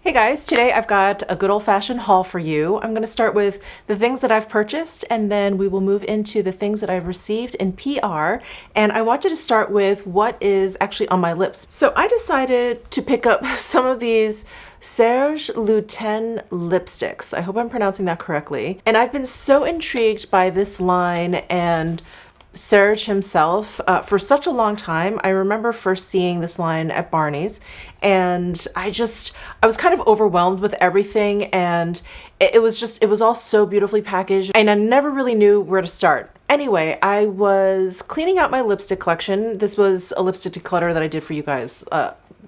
Hey guys, today I've got a good old-fashioned haul for you. I'm going to start with the things that I've purchased and then we will move into the things that I've received in PR. And I wanted to start with what is actually on my lips. So I decided to pick up some of these SERGE LUTENS lipsticks. I hope I'm pronouncing that correctly. And I've been so intrigued by this line and Serge himself for such a long time. I remember first seeing this line at Barney's and I was kind of overwhelmed with everything, and it was all so beautifully packaged and I never really knew where to start. Anyway, I was cleaning out my lipstick collection. This was a lipstick declutter that I did for you guys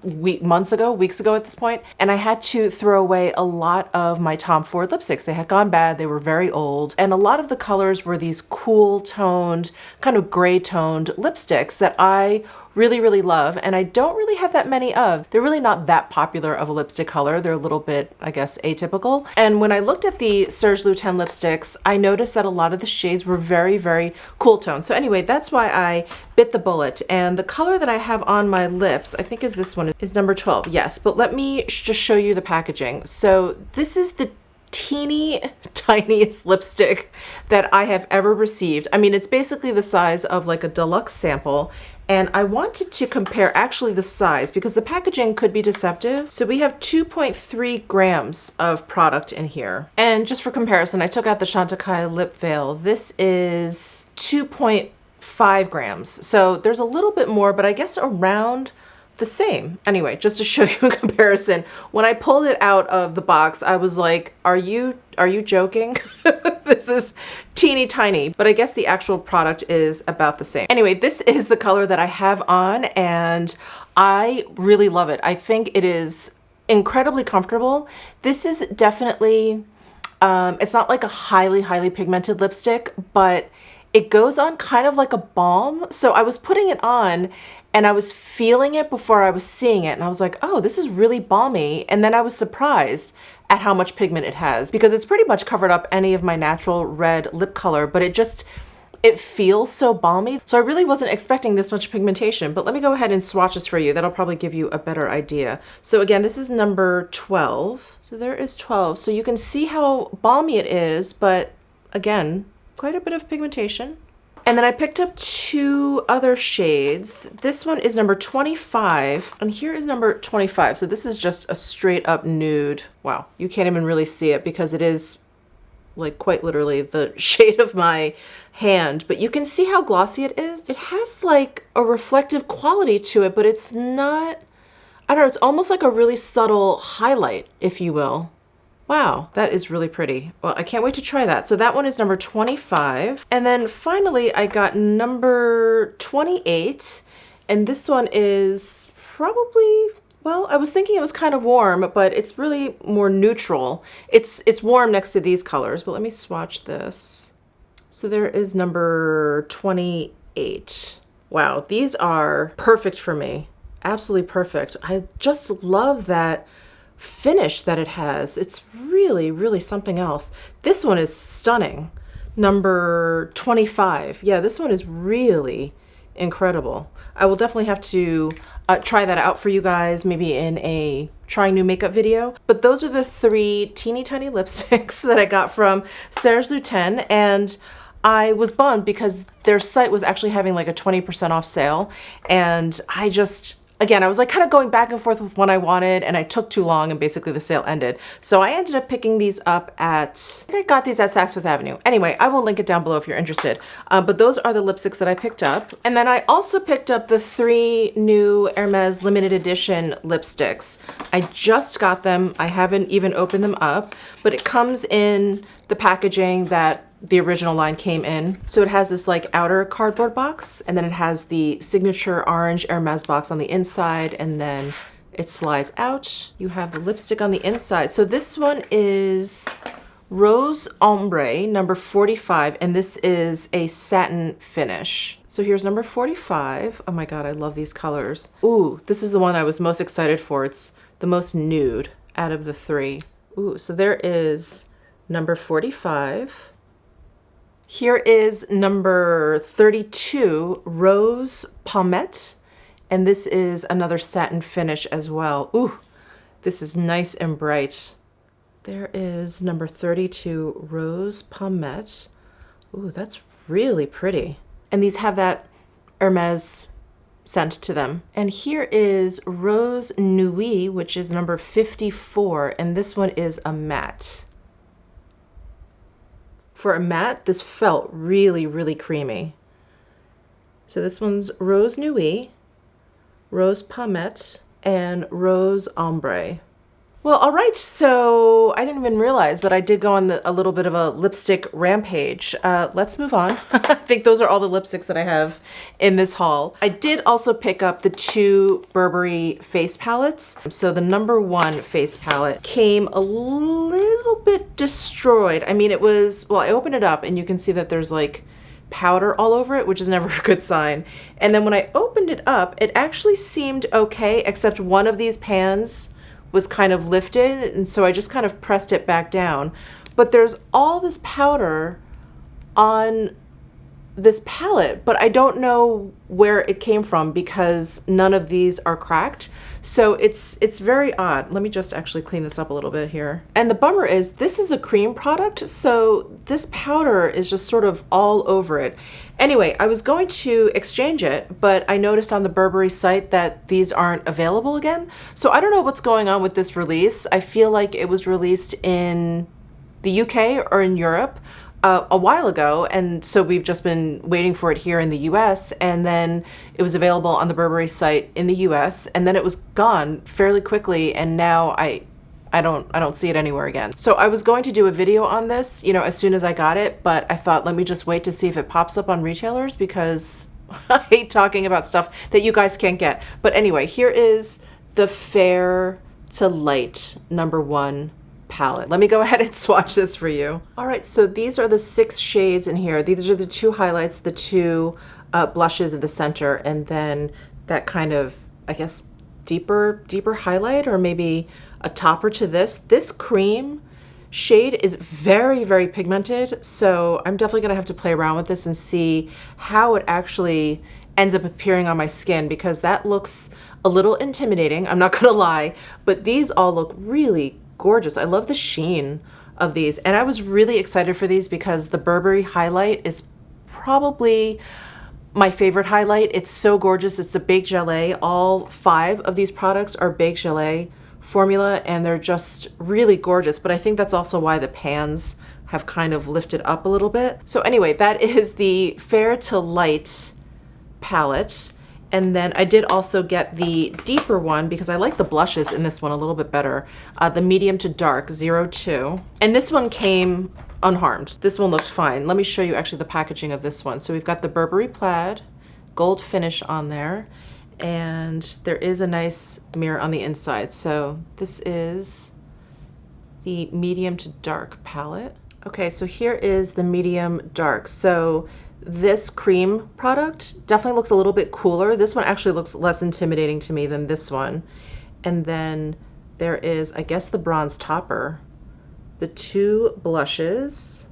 weeks ago at this point, and I had to throw away a lot of my Tom Ford lipsticks. They had gone bad, they were very old, and a lot of the colors were these cool toned, kind of gray toned lipsticks that I really love, and I don't really have that many of. They're really not that popular of a lipstick color. They're a little bit, I guess, atypical. And when I looked at the SERGE LUTENS lipsticks, I noticed that a lot of the shades were very cool toned. So anyway, that's why I bit the bullet. And the color that I have on my lips, I think is this one, is number 12. Yes, but let me just show you the packaging. So this is the teeny tiniest lipstick that I have ever received. I mean, it's basically the size of like a deluxe sample. And I wanted to compare actually the size because the packaging could be deceptive. So we have 2.3 grams of product in here. And just for comparison, I took out the Chantecaille lip veil. This is 2.5 grams. So there's a little bit more, but I guess around the same. Anyway, just to show you a comparison, when I pulled it out of the box, I was like, are you joking? This is teeny tiny, but I guess the actual product is about the same. Anyway, this is the color that I have on and I really love it. I think it is incredibly comfortable. This is definitely, it's not like a highly pigmented lipstick, but it goes on kind of like a balm. So I was putting it on and I was feeling it before I was seeing it. And I was like, oh, this is really balmy. And then I was surprised at how much pigment it has because it's pretty much covered up any of my natural red lip color, but it feels so balmy. So I really wasn't expecting this much pigmentation, but let me go ahead and swatch this for you. That'll probably give you a better idea. So again, this is number 12. So there is 12. So you can see how balmy it is, but again, quite a bit of pigmentation. And then I picked up two other shades. This one is number 25 and here is number 25. So this is just a straight up nude. Wow, you can't even really see it because it is like quite literally the shade of my hand, but you can see how glossy it is. It has like a reflective quality to it, but it's not, I don't know, it's almost like a really subtle highlight, if you will. Wow, that is really pretty. Well, I can't wait to try that. So that one is number 25. And then finally, I got number 28. And this one is probably, well, I was thinking it was kind of warm, but it's really more neutral. It's warm next to these colors, but let me swatch this. So there is number 28. Wow, these are perfect for me. Absolutely perfect. I just love that finish that it has. It's really something else. This one is stunning. Number 25. Yeah, this one is really incredible. I will definitely have to try that out for you guys, maybe in a trying new makeup video. But those are the three teeny tiny lipsticks that I got from SERGE LUTENS, and I was bummed because their site was actually having like a 20% off sale, and again, I was like kind of going back and forth with what I wanted and I took too long and basically the sale ended. So I ended up picking these up I think I got these at Saks Fifth Avenue. Anyway, I will link it down below if you're interested. But those are the lipsticks that I picked up. And then I also picked up the 3 new HERMES limited edition lipsticks. I just got them. I haven't even opened them up, but it comes in the packaging that the original line came in. So it has this like outer cardboard box, and then it has the signature orange Hermes box on the inside, and then it slides out. You have the lipstick on the inside. So this one is Rose Ombre, number 45, and this is a satin finish. So here's number 45. Oh my God, I love these colors. Ooh, this is the one I was most excited for. It's the most nude out of the 3. Ooh, so there is number 45. Here is number 32, Rose Palmette, and this is another satin finish as well. Ooh, This is nice and bright. There is number 32, Rose Pommette. Ooh, that's really pretty. And these have that Hermes scent to them. And here is Rose Nuit, which is number 54, and this one is a matte. For a matte, this felt really, really creamy. So this one's Rose Nuit, Rose Pommette, and Rose Ombre. Well, all right, so I didn't even realize, but I did go on a little bit of a lipstick rampage. Let's move on. I think those are all the lipsticks that I have in this haul. I did also pick up the 2 Burberry face palettes. So the number 1 face palette came a little bit destroyed. I mean, it was, well, I opened it up and you can see that there's like powder all over it, which is never a good sign. And then when I opened it up, it actually seemed okay, except one of these pans was kind of lifted, and so I just kind of pressed it back down. But there's all this powder on this palette, but I don't know where it came from because none of these are cracked. So it's very odd. Let me just actually clean this up a little bit here. And the bummer is this is a cream product, so this powder is just sort of all over it. Anyway, I was going to exchange it, but I noticed on the Burberry site that these aren't available again. So I don't know what's going on with this release. I feel like it was released in the UK or in Europe a while ago, and so we've just been waiting for it here in the US, and then it was available on the Burberry site in the US, and then it was gone fairly quickly, and now I don't see it anywhere again. So I was going to do a video on this, you know, as soon as I got it, but I thought let me just wait to see if it pops up on retailers because I hate talking about stuff that you guys can't get. But anyway, here is the Fair to Light number 1 palette. Let me go ahead and swatch this for you. All right, so these are the 6 shades in here. These are the 2 highlights, the 2 blushes in the center, and then that kind of, I guess, deeper highlight, or maybe a topper to this. This cream shade is very, very pigmented, so I'm definitely gonna have to play around with this and see how it actually ends up appearing on my skin, because that looks a little intimidating, I'm not gonna lie, but these all look really gorgeous. I love the sheen of these, and I was really excited for these because the Burberry highlight is probably my favorite highlight. It's so gorgeous. It's the Baked Gelée. All 5 of these products are Baked Gelée formula, and they're just really gorgeous, but I think that's also why the pans have kind of lifted up a little bit. So anyway, that is the Fair to Light palette. And then I did also get the deeper one because I like the blushes in this one a little bit better. The Medium to Dark 02. And this one came unharmed. This one looked fine. Let me show you actually the packaging of this one. So we've got the Burberry plaid, gold finish on there, and there is a nice mirror on the inside. So this is the Medium to Dark palette. Okay, so here is the Medium Dark. So this cream product definitely looks a little bit cooler. This one actually looks less intimidating to me than this one. And then there is, I guess, the bronze topper, the 2 blushes,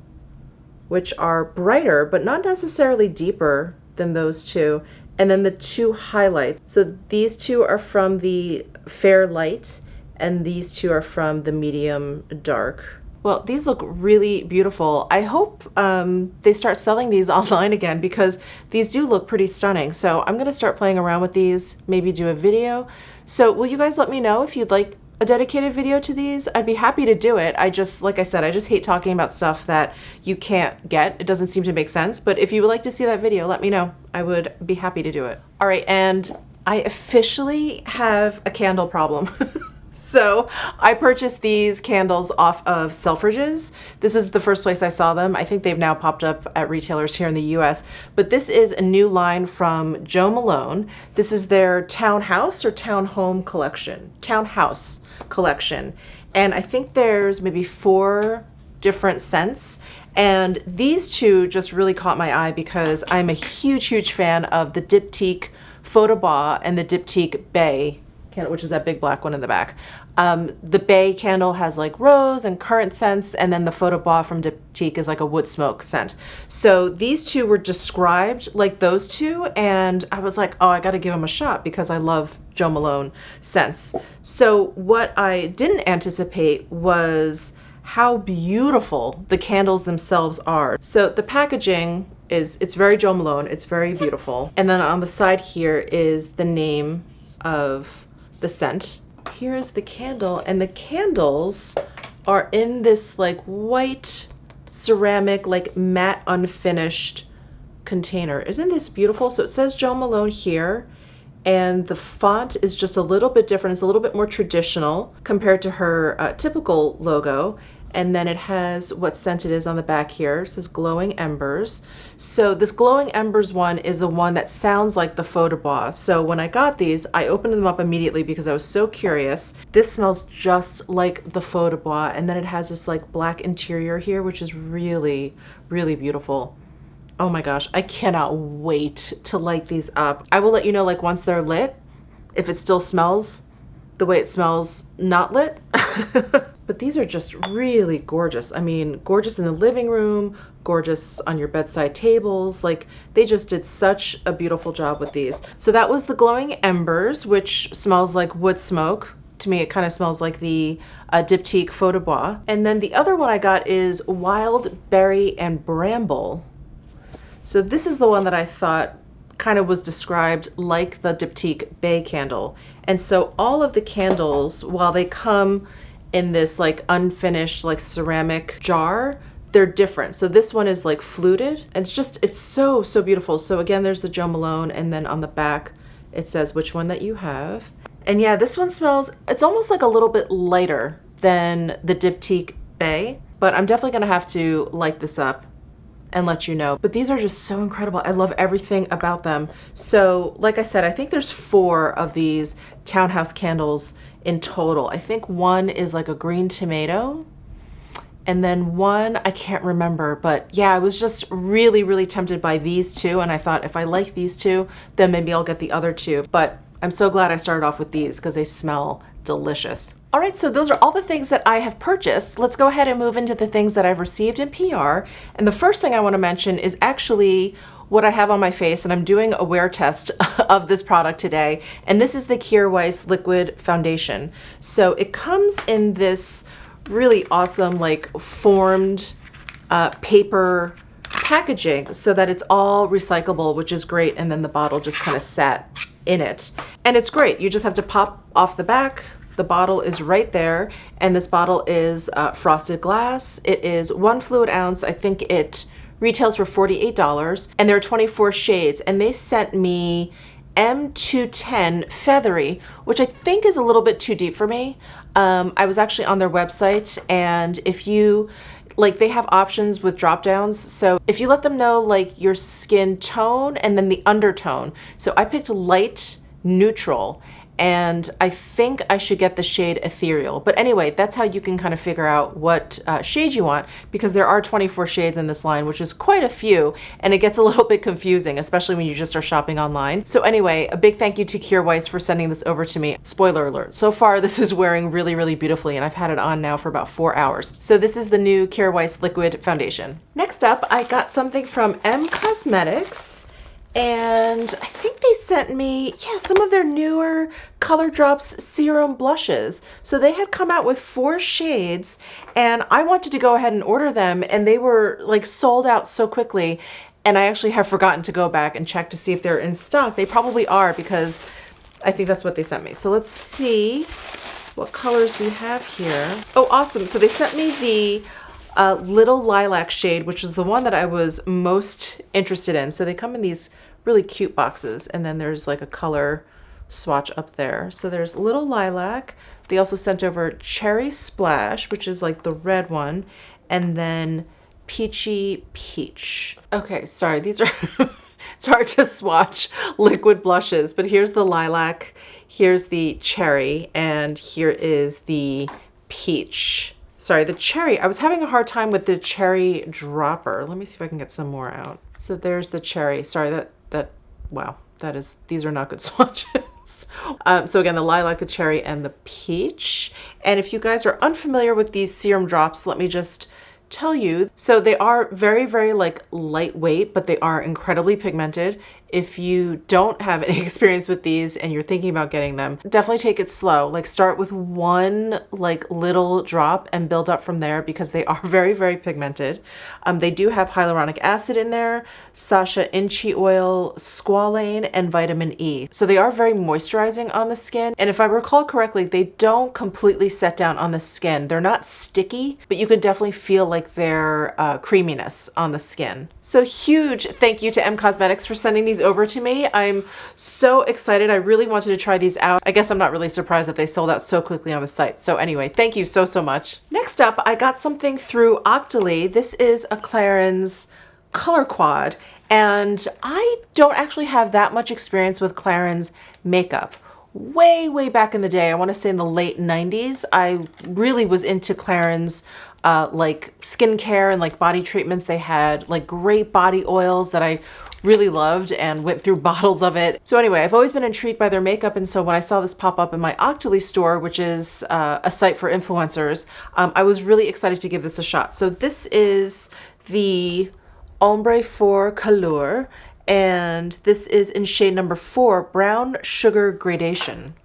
which are brighter, but not necessarily deeper than those 2. And then the 2 highlights. So these 2 are from the Fair Light, and these 2 are from the Medium Dark. Well, these look really beautiful. I hope they start selling these online again because these do look pretty stunning. So I'm gonna start playing around with these, maybe do a video. So will you guys let me know if you'd like a dedicated video to these? I'd be happy to do it. I just, like I said, I just hate talking about stuff that you can't get. It doesn't seem to make sense. But if you would like to see that video, let me know. I would be happy to do it. All right, and I officially have a candle problem. So I purchased these candles off of Selfridges. This is the first place I saw them. I think they've now popped up at retailers here in the US, but this is a new line from Jo Malone. This is their Townhouse or Townhome collection, Townhouse collection. And I think there's maybe 4 different scents. And these 2 just really caught my eye because I'm a huge, huge fan of the Diptyque Photo Bas and the Diptyque Bay candle, which is that big black one in the back. The Bay candle has like rose and currant scents, and then the Photo Bois from Diptyque is like a wood smoke scent. So these two were described like those two, and I was like, oh, I got to give them a shot because I love Jo Malone scents. So what I didn't anticipate was how beautiful the candles themselves are. So the packaging it's very Jo Malone, it's very beautiful. And then on the side here is the name of the scent. Here is the candle, and the candles are in this like white ceramic, like matte unfinished container. Isn't this beautiful? So it says Jo Malone here, and the font is just a little bit different. It's a little bit more traditional compared to her typical logo. And then it has what scent it is on the back here. It says Glowing Embers. So this Glowing Embers one is the one that sounds like the Photo Bois. So when I got these, I opened them up immediately because I was so curious. This smells just like the Photo Bois. And then it has this like black interior here, which is really, really beautiful. Oh my gosh, I cannot wait to light these up. I will let you know like once they're lit, if it still smells the way it smells not lit. But these are just really gorgeous. I mean, gorgeous in the living room, gorgeous on your bedside tables. Like they just did such a beautiful job with these. So that was the Glowing Embers, which smells like wood smoke. To me, it kind of smells like the Diptyque Photo Bois. And then the other one I got is Wild Berry and Bramble. So this is the one that I thought kind of was described like the Diptyque Bay candle. And so all of the candles, while they come in this like unfinished like ceramic jar, they're different. So this one is like fluted, and it's so beautiful. So again, there's the Jo Malone, and then on the back it says which one that you have. And yeah, this one smells, it's almost like a little bit lighter than the Diptyque Bay, but I'm definitely gonna have to light this up and let you know. But these are just so incredible. I love everything about them. So like I said, I think there's 4 of these Townhouse candles in total. I think one is like a green tomato, and then one I can't remember, but yeah, I was just really, really tempted by these two, and I thought if I like these two, then maybe I'll get the other two. But I'm so glad I started off with these because they smell delicious. All right, so those are all the things that I have purchased. Let's go ahead and move into the things that I've received in PR. And the first thing I want to mention is actually what I have on my face, and I'm doing a wear test of this product today. And this is the Kjaer Weis Liquid Foundation. So it comes in this really awesome, like formed paper packaging so that it's all recyclable, which is great. And then the bottle just kind of sat in it. And it's great. You just have to pop off the back. The bottle is right there. And this bottle is frosted glass. It is 1 fluid ounce. I think it retails for $48, and there are 24 shades. And they sent me M210 Feathery, which I think is a little bit too deep for me. I was actually on their website, and if you like, they have options with drop downs. So if you let them know like your skin tone and then the undertone. So I picked light neutral, and I think I should get the shade Ethereal. But anyway, that's how you can kind of figure out what shade you want, because there are 24 shades in this line, which is quite a few, and it gets a little bit confusing, especially when you just are shopping online. So anyway, a big thank you to Kjaer Weis for sending this over to me. Spoiler alert, so far this is wearing really, really beautifully, and I've had it on now for about 4 hours. So this is the new Kjaer Weis Liquid Foundation. Next up, I got something from M Cosmetics. And I think they sent me, yeah, some of their newer Color Drops Serum blushes. So they had come out with 4 shades, and I wanted to go ahead and order them, and they were like sold out so quickly. And I actually have forgotten to go back and check to see if they're in stock. They probably are, because I think that's what they sent me. So let's see what colors we have here. Oh, awesome. So they sent me the Little Lilac shade, which is the one that I was most interested in. So they come in these really cute boxes, and then there's like a color swatch up there. So there's Little Lilac. They also sent over Cherry Splash, which is like the red one, and then Peachy Peach. Okay, sorry, these are it's hard to swatch liquid blushes, but here's the lilac, here's the cherry, and here is the peach. Sorry, the cherry, I was having a hard time with the cherry dropper. Let me see if I can get some more out. So there's the cherry. Sorry, wow, these are not good swatches. else. So again, the lilac, the cherry, and the peach. And if you guys are unfamiliar with these serum drops, let me just tell you. So they are very, very like lightweight, but they are incredibly pigmented. If you don't have any experience with these and you're thinking about getting them, definitely take it slow. Like start with one like little drop and build up from there because they are very, very pigmented. They do have hyaluronic acid in there, Sasha Inchi oil, squalane, and vitamin E. So they are very moisturizing on the skin. And if I recall correctly, they don't completely set down on the skin. They're not sticky, but you can definitely feel like their creaminess on the skin. So huge thank you to M Cosmetics for sending these over to me. I'm so excited. I really wanted to try these out. I guess I'm not really surprised that they sold out so quickly on the site. So anyway, thank you so, so much. Next up, I got something through Octoly. This is a Clarins Color Quad, and I don't actually have that much experience with Clarins makeup. Way back in the day, I want to say in the late 90s, I really was into Clarins like skincare and like body treatments. They had like great body oils that I really loved and went through bottles of it. So anyway, I've always been intrigued by their makeup, and so when I saw this pop up in my Octoly store, which is a site for influencers, I was really excited to give this a shot. So this is the Ombre for Couleur, and this is in shade number 4, Brown Sugar Gradation.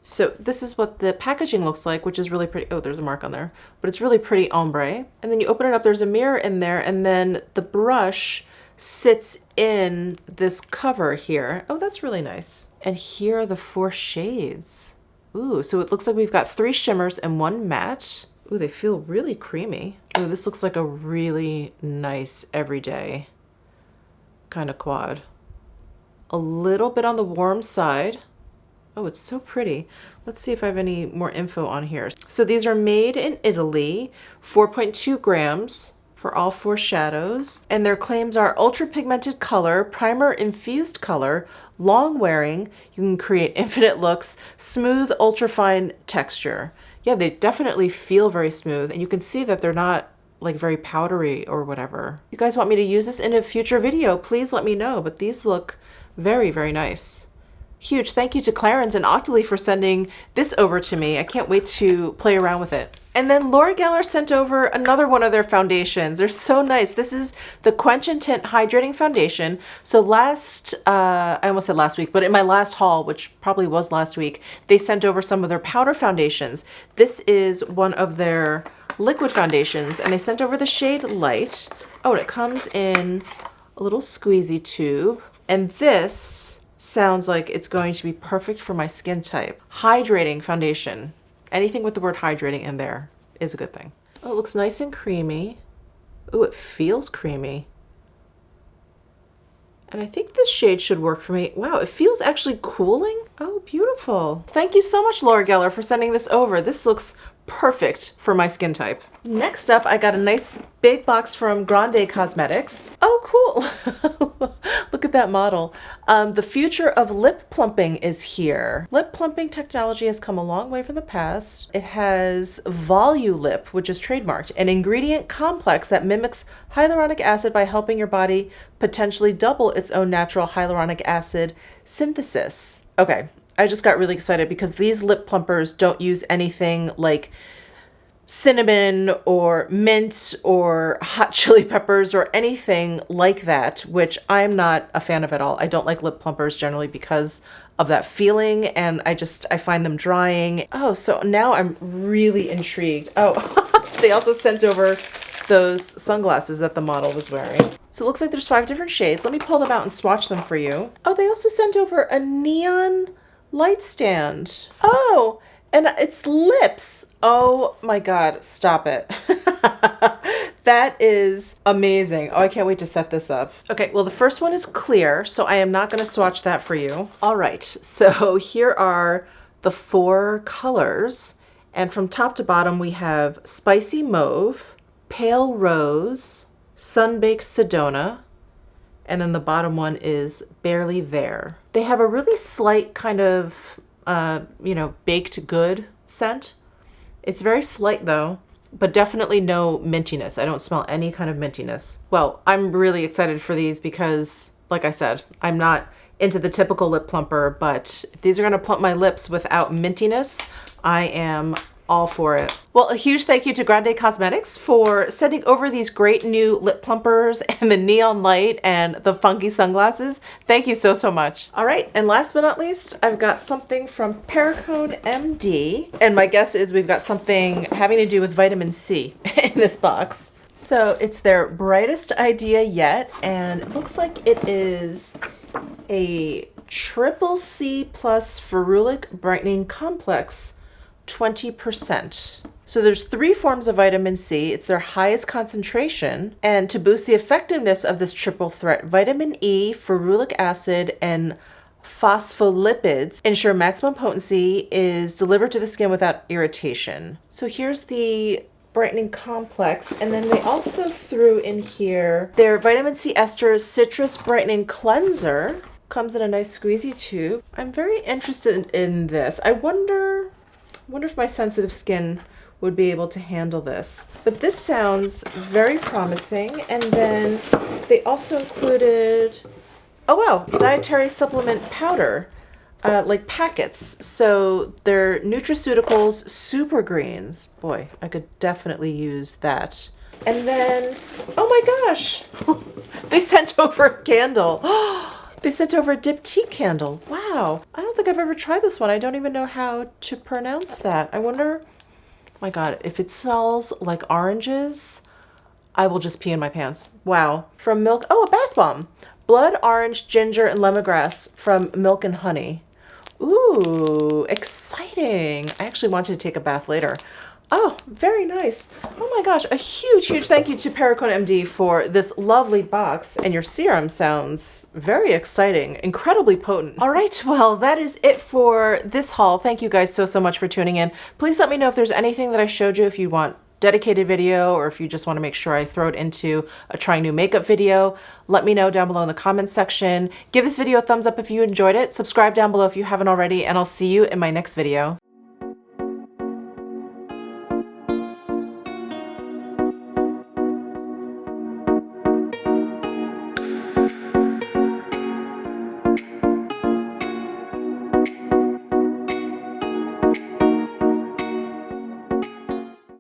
So this is what the packaging looks like, which is really pretty. Oh, there's a mark on there, but it's really pretty ombre. And then you open it up, there's a mirror in there, and then the brush sits in this cover here. Oh, that's really nice. And here are the 4 shades. Ooh, so it looks like we've got 3 shimmers and 1 matte. Ooh, they feel really creamy. Ooh, this looks like a really nice everyday kind of quad. A little bit on the warm side. Oh, it's so pretty. Let's see if I have any more info on here. So these are made in Italy, 4.2 grams for all 4 shadows. And their claims are ultra pigmented color, primer infused color, long wearing, you can create infinite looks, smooth, ultra fine texture. Yeah, they definitely feel very smooth, and you can see that they're not like very powdery or whatever. You guys want me to use this in a future video, please let me know, but these look very, very nice. Huge thank you to Clarins and Octoly for sending this over to me. I can't wait to play around with it. And then Laura Geller sent over another one of their foundations. They're so nice. This is the Quench and Tint Hydrating Foundation. So I almost said last week, but in my last haul, which probably was last week, they sent over some of their powder foundations. This is one of their liquid foundations, and they sent over the shade Light. Oh, and it comes in a little squeezy tube. And this sounds like it's going to be perfect for my skin type. Hydrating foundation. Anything with the word hydrating in there is a good thing. Oh, it looks nice and creamy. Oh, it feels creamy. And I think this shade should work for me. Wow, it feels actually cooling. Oh, beautiful. Thank you so much, Laura Geller, for sending this over. This looks perfect for my skin type. Next up, I got a nice big box from Grande Cosmetics. Oh, cool. Look at that model. The future of lip plumping is here. Lip plumping technology has come a long way from the past. It has Volulip, which is trademarked, an ingredient complex that mimics hyaluronic acid by helping your body potentially double its own natural hyaluronic acid synthesis. Okay, I just got really excited because these lip plumpers don't use anything like cinnamon or mint or hot chili peppers or anything like that, which I'm not a fan of at all. I don't like lip plumpers generally because of that feeling, and I find them drying. Oh, so now I'm really intrigued. Oh, they also sent over those sunglasses that the model was wearing. So it looks like there's 5 different shades. Let me pull them out and swatch them for you. Oh, they also sent over a neon light stand. Oh, and it's lips. Oh my God, stop it. That is amazing. Oh, I can't wait to set this up. Okay, well, the first one is clear, so I am not gonna swatch that for you. All right, so here are the 4 colors. And from top to bottom, we have Spicy Mauve, Pale Rose, Sunbaked Sedona, and then the bottom one is Barely There. They have a really slight kind of, baked good scent. It's very slight though, but definitely no mintiness. I don't smell any kind of mintiness. Well, I'm really excited for these because, like I said, I'm not into the typical lip plumper, but if these are gonna plump my lips without mintiness, I am all for it. Well, a huge thank you to Grande Cosmetics for sending over these great new lip plumpers and the neon light and the funky sunglasses. Thank you so, so much. All right, and last but not least, I've got something from Perricone MD. And my guess is we've got something having to do with vitamin C in this box. So it's their brightest idea yet, and it looks like it is a triple C plus ferulic brightening complex, 20%. So there's 3 forms of vitamin C. It's their highest concentration. And to boost the effectiveness of this triple threat, vitamin E, ferulic acid, and phospholipids ensure maximum potency is delivered to the skin without irritation. So here's the brightening complex, and then they also threw in here their vitamin C ester citrus brightening cleanser. Comes in a nice squeezy tube. I'm very interested in this. I wonder if my sensitive skin would be able to handle this. But this sounds very promising. And then they also included, oh wow, dietary supplement powder, like packets. So they're nutraceuticals, super greens. Boy, I could definitely use that. And then, oh my gosh, they sent over a candle. They sent over a diptyque candle. Wow. I don't think I've ever tried this one. I don't even know how to pronounce that. I wonder, my God, if it smells like oranges, I will just pee in my pants. Wow. From Milk, oh, a bath bomb. Blood orange, ginger, and lemongrass from Milk and Honey. Ooh, exciting. I actually wanted to take a bath later. Oh, very nice. Oh my gosh, a huge, huge thank you to Perricone MD for this lovely box. And your serum sounds very exciting, incredibly potent. All right, well, that is it for this haul. Thank you guys so, so much for tuning in. Please let me know if there's anything that I showed you, if you want dedicated video, or if you just want to make sure I throw it into a trying new makeup video. Let me know down below in the comments section. Give this video a thumbs up if you enjoyed it. Subscribe down below if you haven't already, and I'll see you in my next video.